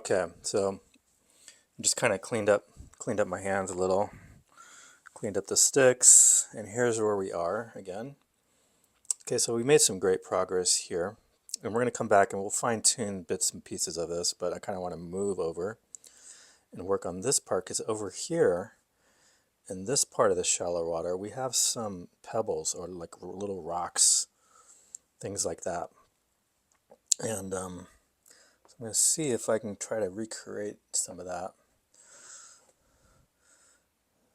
Okay, so just kind of cleaned up my hands a little, cleaned up the sticks, and here's where we are again. Okay, so we made some great progress here, and we're going to come back and we'll fine-tune bits and pieces of this, but I kind of want to move over and work on this part because over here in this part of the shallow water we have some pebbles or like little rocks, things like that. And so I'm going to see if I can try to recreate some of that.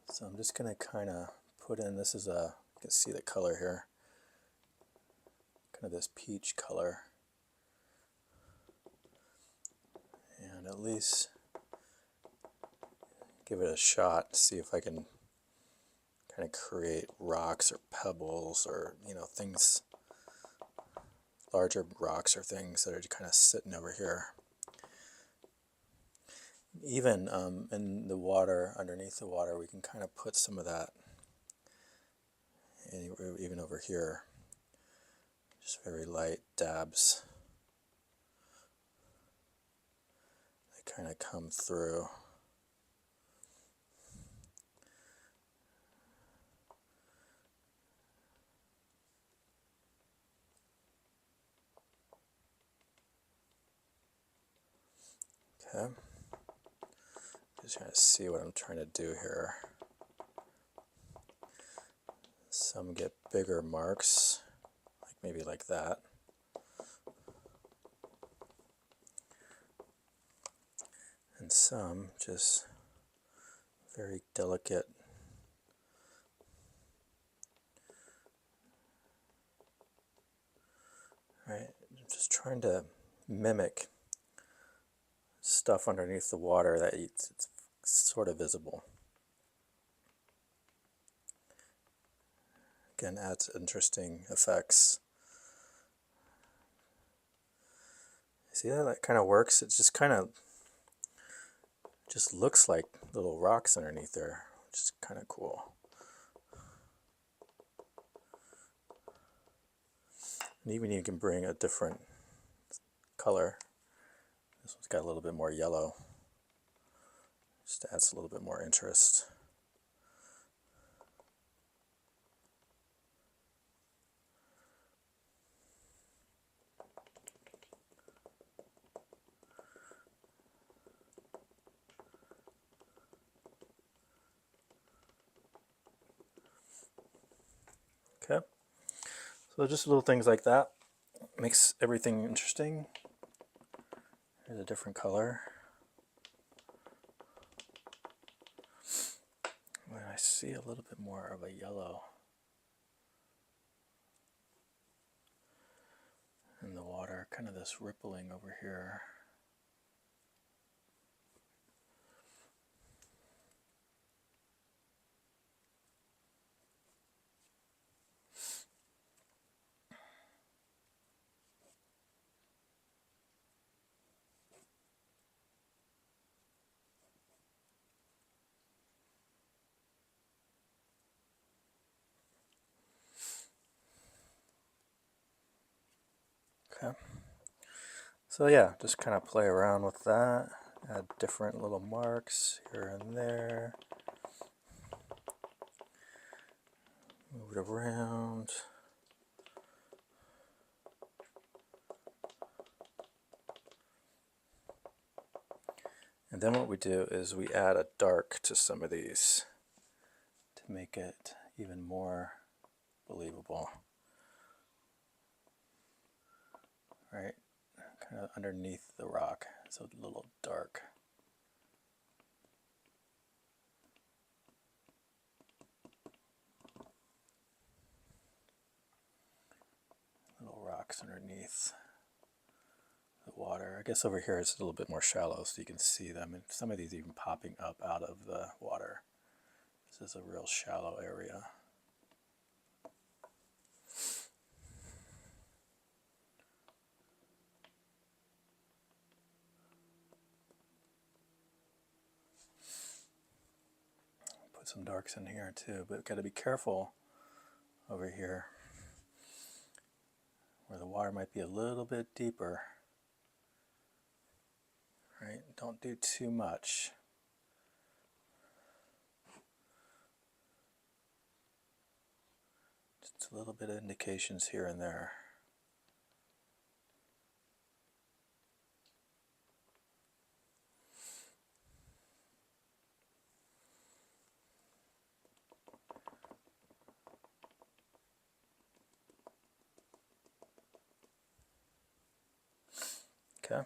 So I'm just going to kind of put in, this is a, you can see the color here, kind of this peach color. And at least give it a shot, see if I can kind of create rocks or pebbles or, things, larger rocks or things that are kind of sitting over here. Even in the water, underneath the water, we can kind of put some of that, even over here, just very light dabs. They kind of come through. Okay. Just trying to see what I'm trying to do here. Some get bigger marks, like maybe like that. And some just very delicate. Right? Just trying to mimic stuff underneath the water that it's sort of visible. Again, adds interesting effects. See how that kind of works? It just kind of just looks like little rocks underneath there, which is kind of cool. And even you can bring a different color. This one's got a little bit more yellow. Just adds a little bit more interest. Okay, so just little things like that makes everything interesting. Here's a different color. And I see a little bit more of a yellow in the water, kind of this rippling over here. Okay. So yeah, just kind of play around with that, add different little marks here and there, move it around. And then what we do is we add a dark to some of these to make it even more believable. Right? Kind of underneath the rock, so a little dark. Little rocks underneath the water. I guess over here it's a little bit more shallow so you can see them, and some of these even popping up out of the water. This is a real shallow area. Put some darks in here too, but got to be careful over here where the water might be a little bit deeper. right? Don't do too much. Just a little bit of indications here and there. Okay.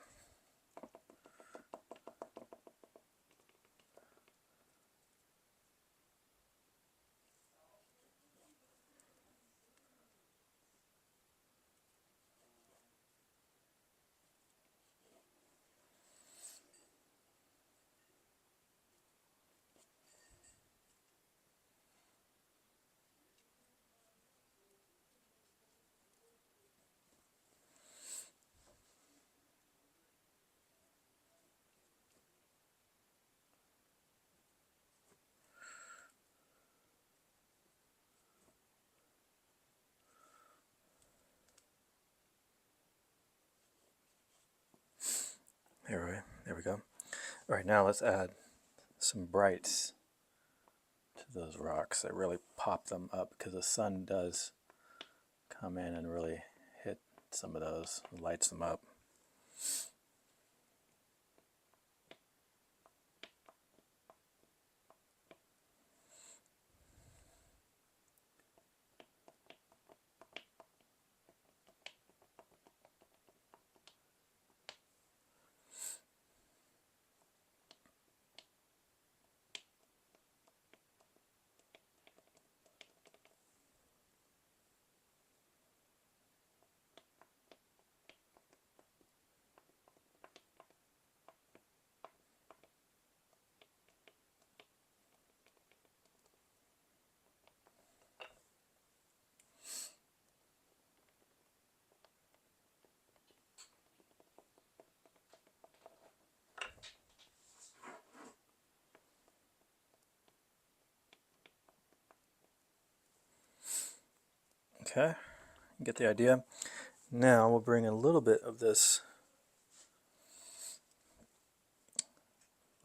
There we go. All right, now let's add some brights to those rocks that really pop them up, because the sun does come in and really hit some of those, lights them up. Okay, get the idea. Now we'll bring a little bit of this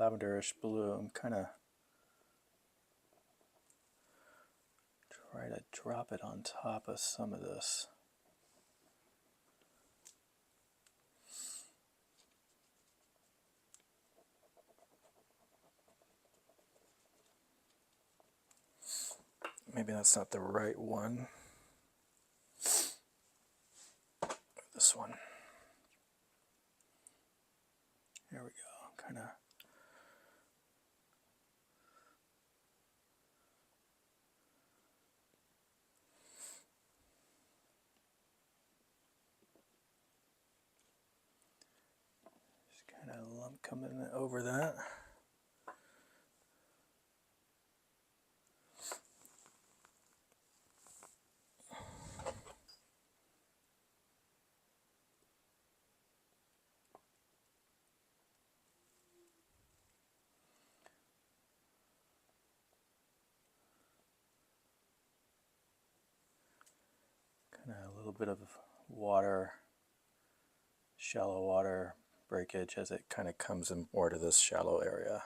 lavenderish blue and kind of try to drop it on top of some of this. Maybe that's not the right one. This one. There we go. Kind of. Just kind of lump coming over that. Kind of a little bit of water, shallow water breakage as it kind of comes in more to this shallow area.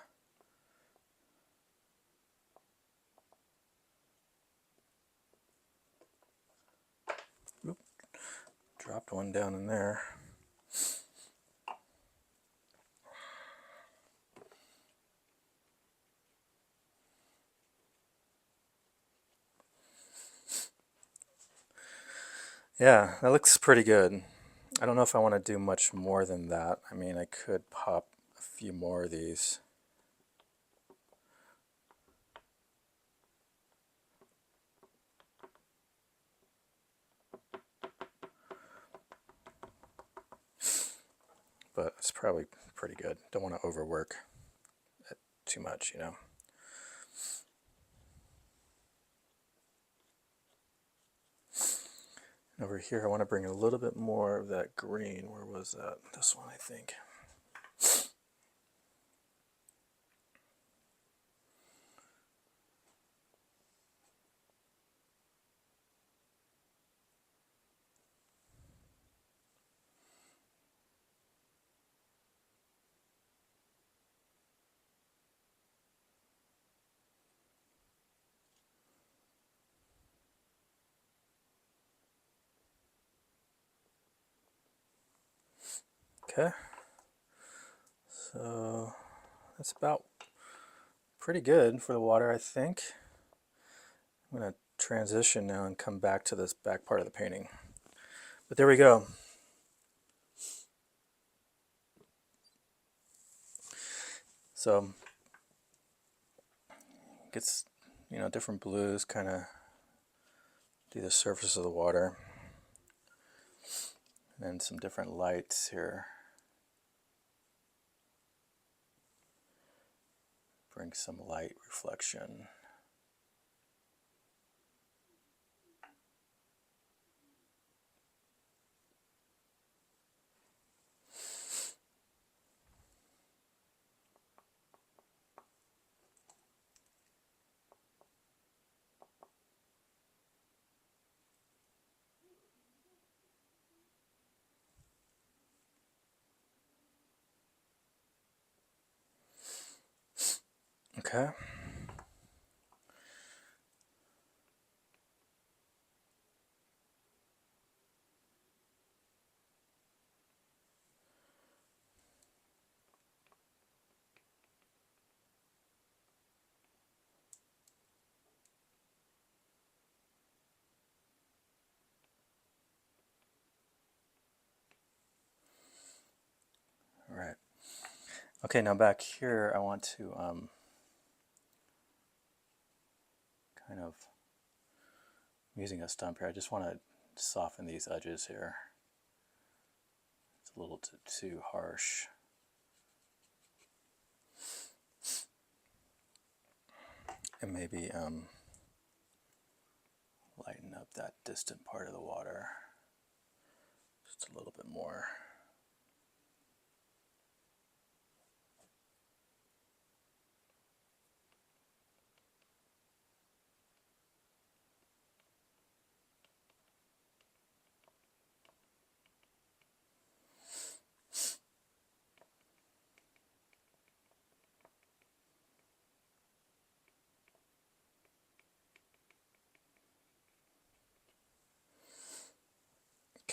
Oop, dropped one down in there. Yeah, that looks pretty good. I don't know if I want to do much more than that. I mean, I could pop a few more of these. But it's probably pretty good. Don't want to overwork it too much, you know. And over here, I want to bring a little bit more of that green. Where was that? This one, I think. Okay, so that's about pretty good for the water, I think. I'm going to transition now and come back to this back part of the painting. But there we go. So gets, different blues kind of do the surface of the water. And then some different lights here. Bring some light reflection. Okay. All right. Okay, now back here, I want to kind of, using a stump here, I just want to soften these edges here. It's a little too harsh. And maybe lighten up that distant part of the water just a little bit more.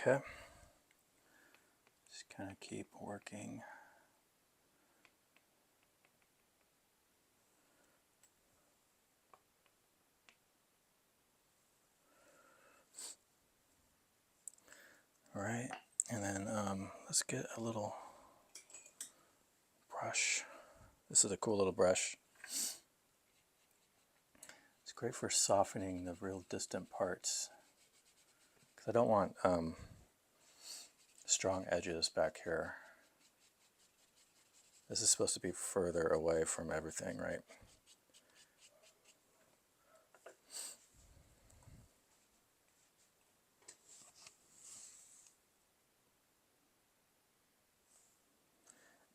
Okay. Just kind of keep working. All right, and then let's get a little brush. This is a cool little brush. It's great for softening the real distant parts, because I don't want strong edges back here. This is supposed to be further away from everything, right?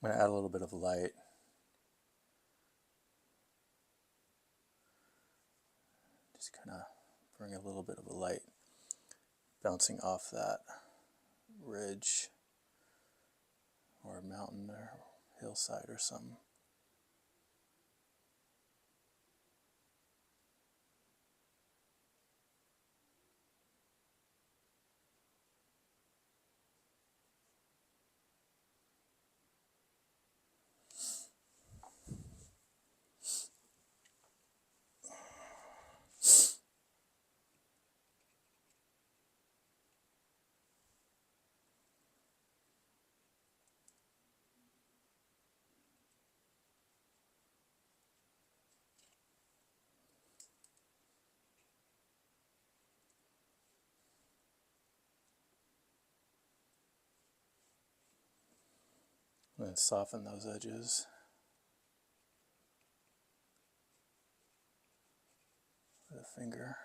I'm going to add a little bit of light. Just kind of bring a little bit of a light bouncing off that ridge or mountain or hillside or something. And then soften those edges with a finger.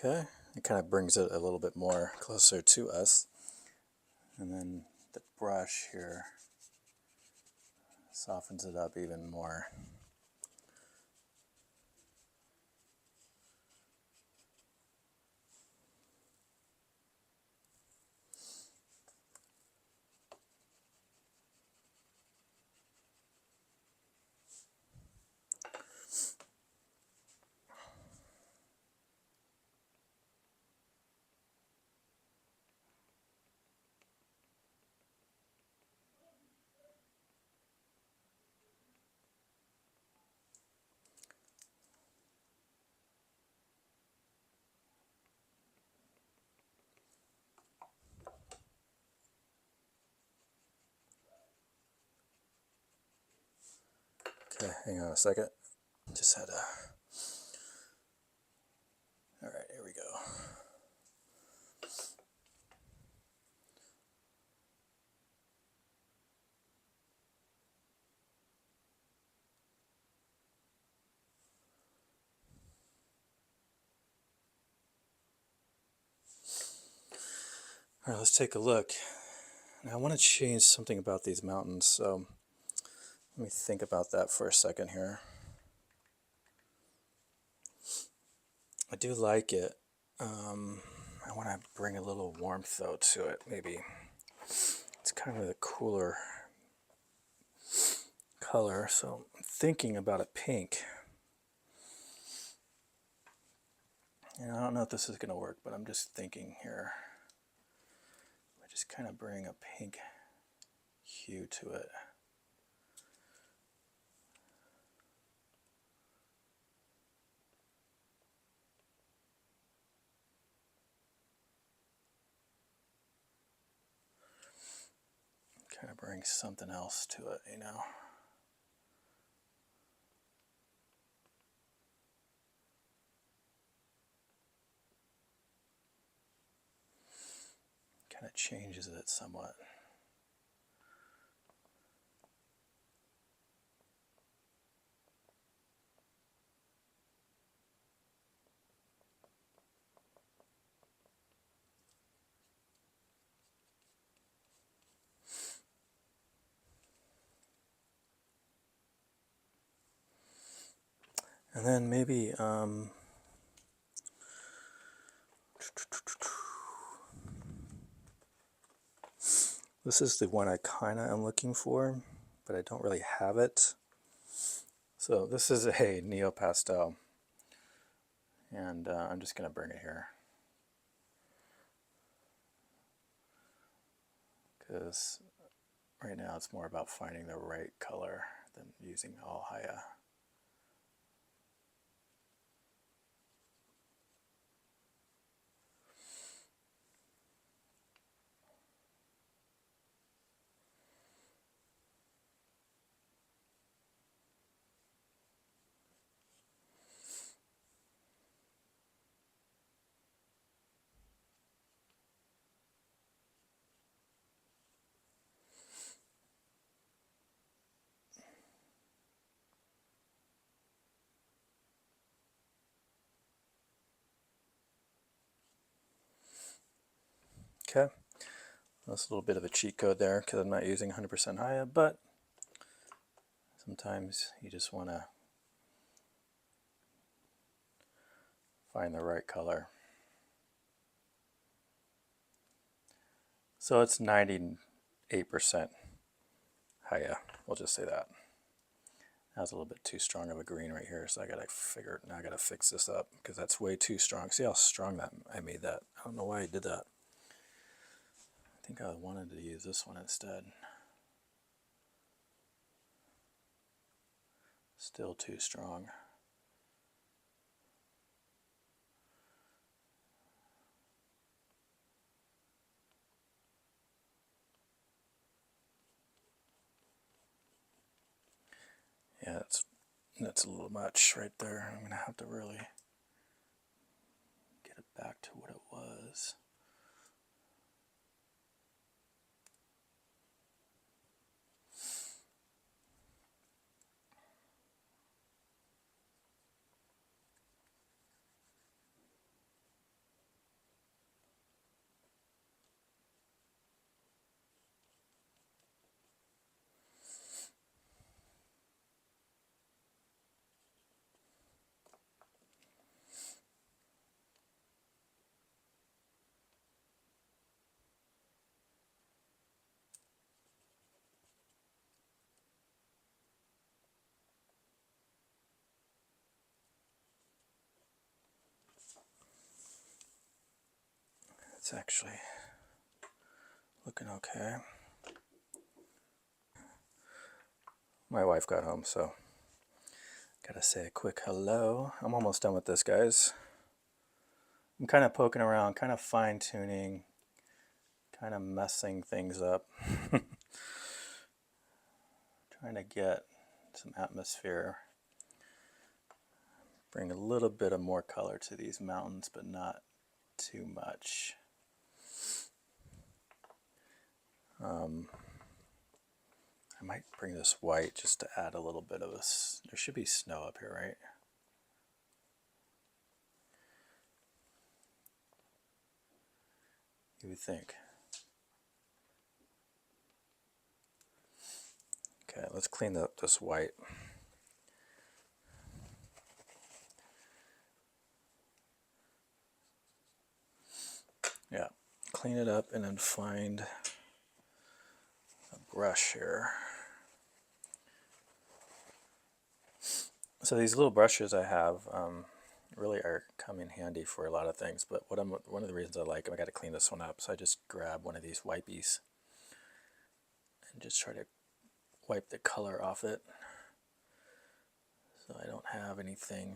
Okay, it kind of brings it a little bit more closer to us. And then the brush here softens it up even more. Okay, hang on a second. Just had a... All right, here we go. All right, let's take a look. Now I want to change something about these mountains, so let me think about that for a second here. I do like it. I want to bring a little warmth though to it, maybe. It's kind of a cooler color, so I'm thinking about a pink. And I don't know if this is going to work, but I'm just thinking here. I just kind of bring a pink hue to it. Kind of bring something else to it, you know. Kind of changes it somewhat. And then maybe this is the one I kind of am looking for, but I don't really have it. So this is a Neo Pastel, and I'm just going to bring it here. Because right now it's more about finding the right color than using all Haya. Okay, that's a little bit of a cheat code there because I'm not using 100% Haya, but sometimes you just want to find the right color. So it's 98% Haya, we'll just say that. That was a little bit too strong of a green right here, so I gotta now I gotta fix this up because that's way too strong. See how strong that I made that? I don't know why I did that. I think I wanted to use this one instead. Still too strong. Yeah, that's a little much right there. I'm gonna have to really get it back to what it was. It's actually looking okay. My wife got home, so gotta say a quick hello. I'm almost done with this, guys. I'm kind of poking around, kind of fine-tuning, kind of messing things up. Trying to get some atmosphere. Bring a little bit of more color to these mountains, but not too much. I might bring this white just to add a little bit of this. There should be snow up here, right? You would think. Okay, let's clean up this white. Yeah, clean it up and then find a brush here. So these little brushes I have really come in handy for a lot of things, but one of the reasons I like them, I got to clean this one up, so I just grab one of these wipies and just try to wipe the color off it so I don't have anything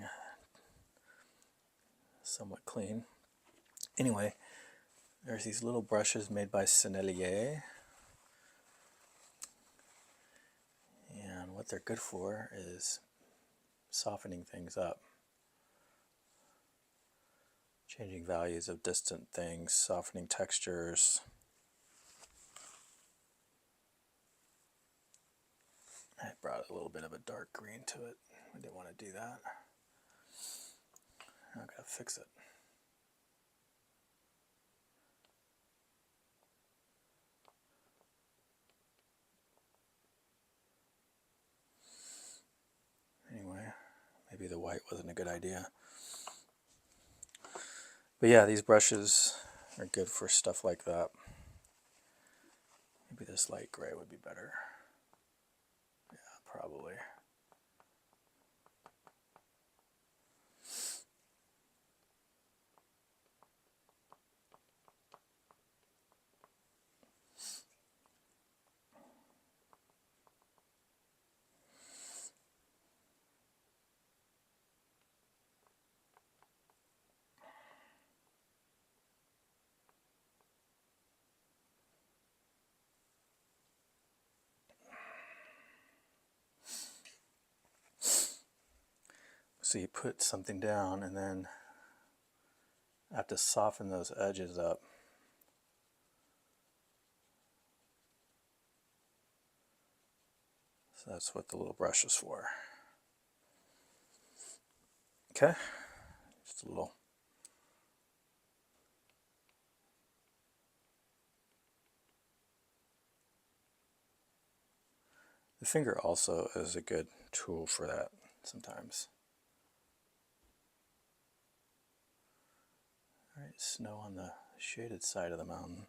somewhat clean. Anyway, there's these little brushes made by Sennelier, and what they're good for is softening things up, changing values of distant things, softening textures. I brought a little bit of a dark green to it. I didn't want to do that. I've got to fix it. Anyway, maybe the white wasn't a good idea. But yeah, these brushes are good for stuff like that. Maybe this light gray would be better. Yeah, probably. So you put something down and then have to soften those edges up. So that's what the little brush is for. Okay, just a little. The finger also is a good tool for that sometimes. All right, snow on the shaded side of the mountain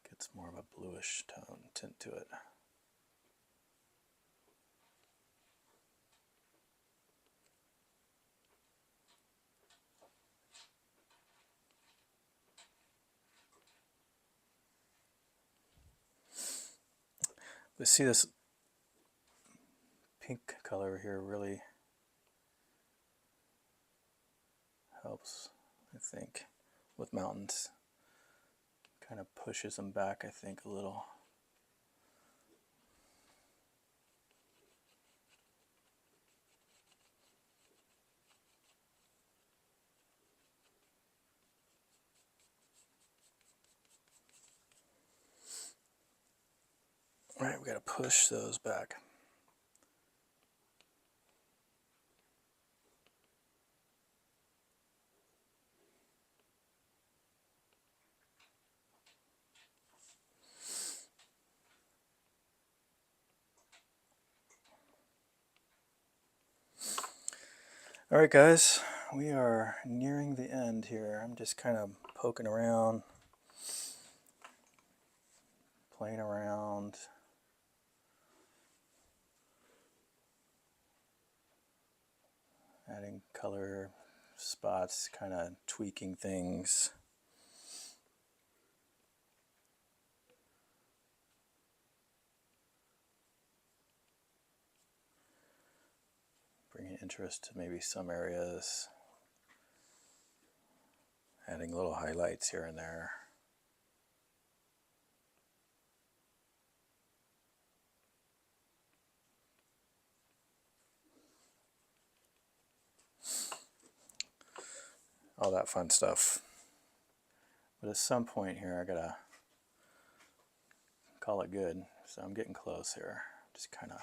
gets more of a bluish tint to it. But see, this pink color here really helps, I think, with mountains. Kind of pushes them back, I think, a little. All right, we got to push those back. All right, guys, we are nearing the end here. I'm just kind of poking around, playing around. Adding color spots, kind of tweaking things. interest to maybe some areas, adding little highlights here and there. All that fun stuff. But at some point here, I gotta call it good. So I'm getting close here. Just kind of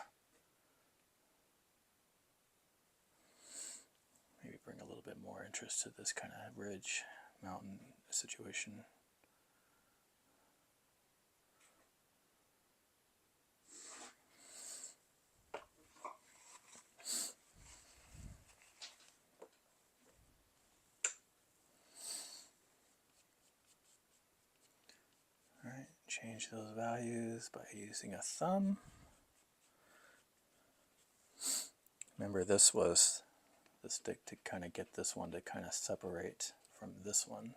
maybe bring a little bit more interest to this kind of ridge mountain situation. Alright, change those values by using a thumb. Remember, this was the stick to kind of get this one to kind of separate from this one.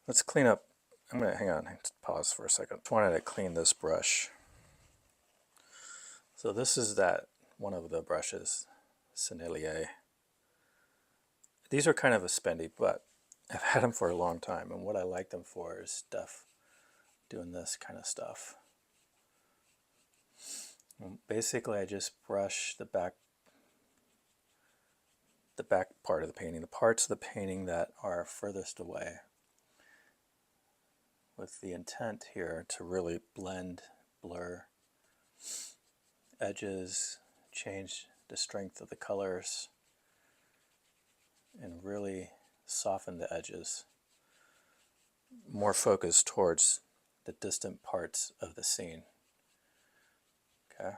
Let's clean up. I'm going to hang on, pause for a second. I wanted to clean this brush. So this is that one of the brushes, Sennelier. These are kind of a spendy, but I've had them for a long time, and what I like them for is stuff, doing this kind of stuff. And basically, I just brush the back part of the painting, the parts of the painting that are furthest away, with the intent here to really blend, blur edges, change the strength of the colors, and really soften the edges, more focused towards the distant parts of the scene. Okay.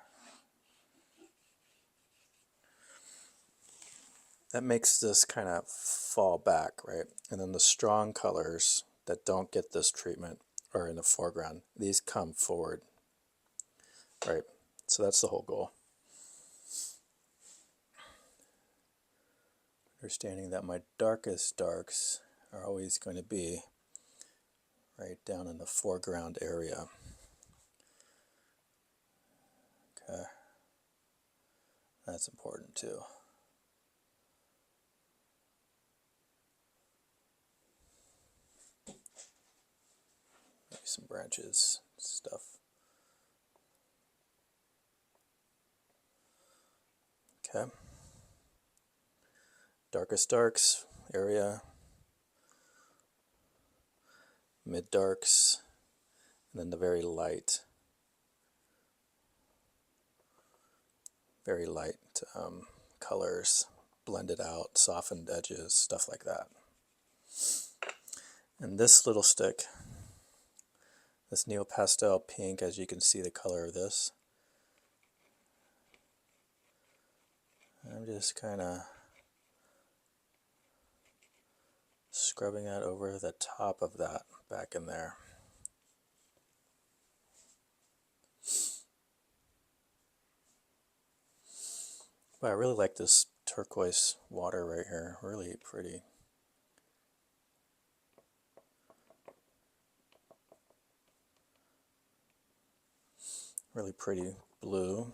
That makes this kind of fall back, right? And then the strong colors that don't get this treatment are in the foreground. These come forward, right? So that's the whole goal. Understanding that my darkest darks are always going to be right down in the foreground area. Okay. That's important too. Maybe some branches, stuff. Okay. Darkest darks area, mid darks, and then the very light colors, blended out, softened edges, stuff like that. And this little stick, this Neo Pastel pink, as you can see the color of this, I'm just kind of scrubbing that over the top of that back in there. But I really like this turquoise water right here, really pretty. Really pretty blue.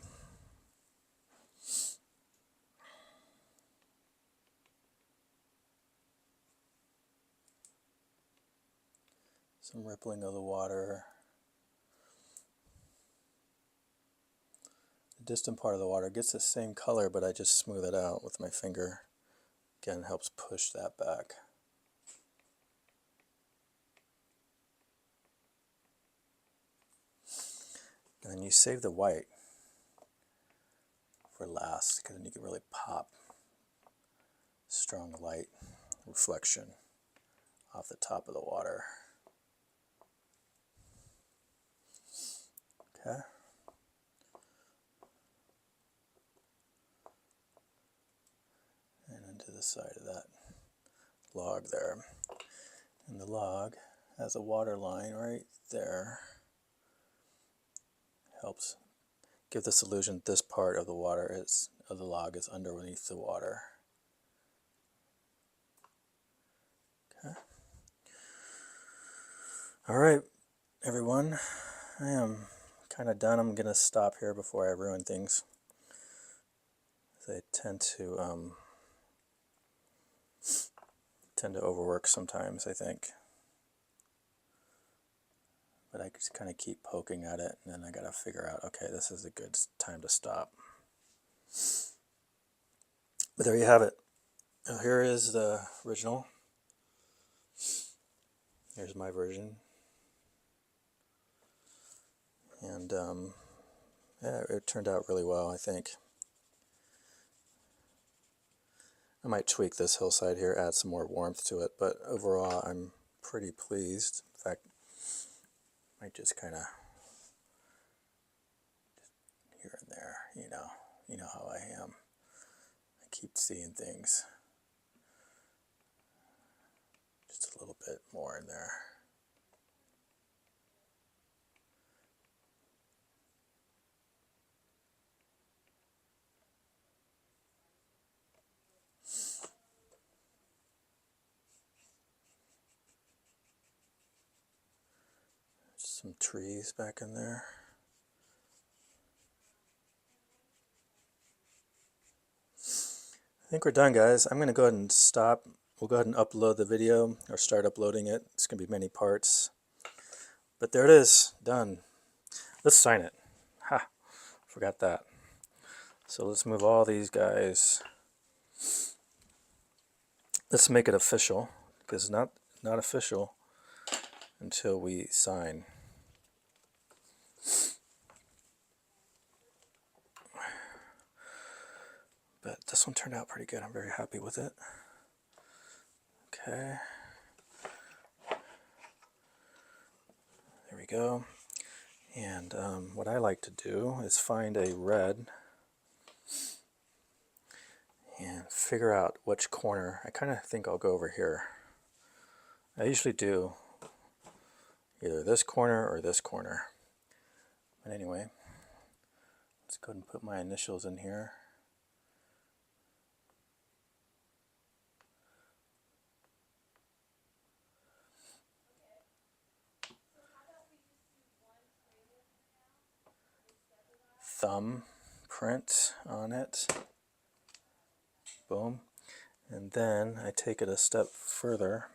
Some rippling of the water. The distant part of the water gets the same color, but I just smooth it out with my finger. Again, it helps push that back. And then you save the white for last, because then you can really pop strong light reflection off the top of the water. Okay. And into the side of that log there. And the log has a water line right there. Helps give this illusion this part of the log is underneath the water. Okay. All right, everyone. I am kind of done. I'm going to stop here before I ruin things. I tend to overwork sometimes, I think. But I just kind of keep poking at it, and then I got to figure out, okay, this is a good time to stop. But there you have it. Now here is the original. Here's my version. And yeah, it turned out really well, I think. I might tweak this hillside here, add some more warmth to it, but overall I'm pretty pleased. In fact, I might just kind of here and there, you know how I am. I keep seeing things. Just a little bit more in there. Just some trees back in there. I think we're done, guys. I'm going to go ahead and stop. We'll go ahead and upload the video, or start uploading it. It's going to be many parts. But there it is, done. Let's sign it. Ha, forgot that. So let's move all these guys. Let's make it official, because it's not official until we sign. But this one turned out pretty good. I'm very happy with it. Okay. There we go. And what I like to do is find a red and figure out which corner. I kind of think I'll go over here. I usually do either this corner or this corner. But anyway, let's go ahead and put my initials in here. Thumb print on it. Boom. And then I take it a step further.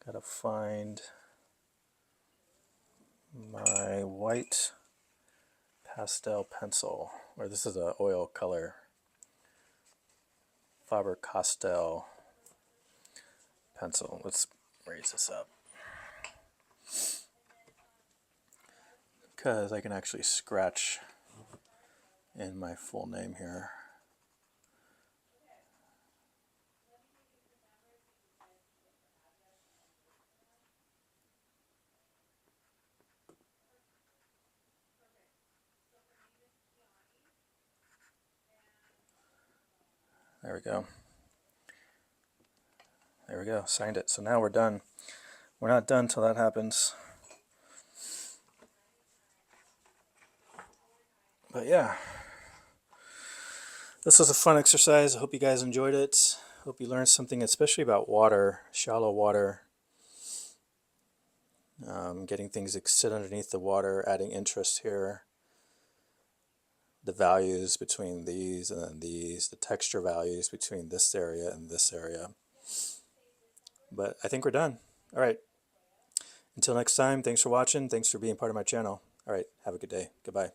Gotta find my white pastel pencil, or this is an oil color, Faber-Castell pencil. Let's raise this up, because I can actually scratch in my full name here. There we go. There we go, signed it. So now we're done. We're not done till that happens. But yeah, this was a fun exercise. I hope you guys enjoyed it. Hope you learned something, especially about water, shallow water. Getting things that sit underneath the water, adding interest here. The values between these and then these, the texture values between this area and this area. But I think we're done. All right. Until next time, thanks for watching. Thanks for being part of my channel. All right. Have a good day. Goodbye.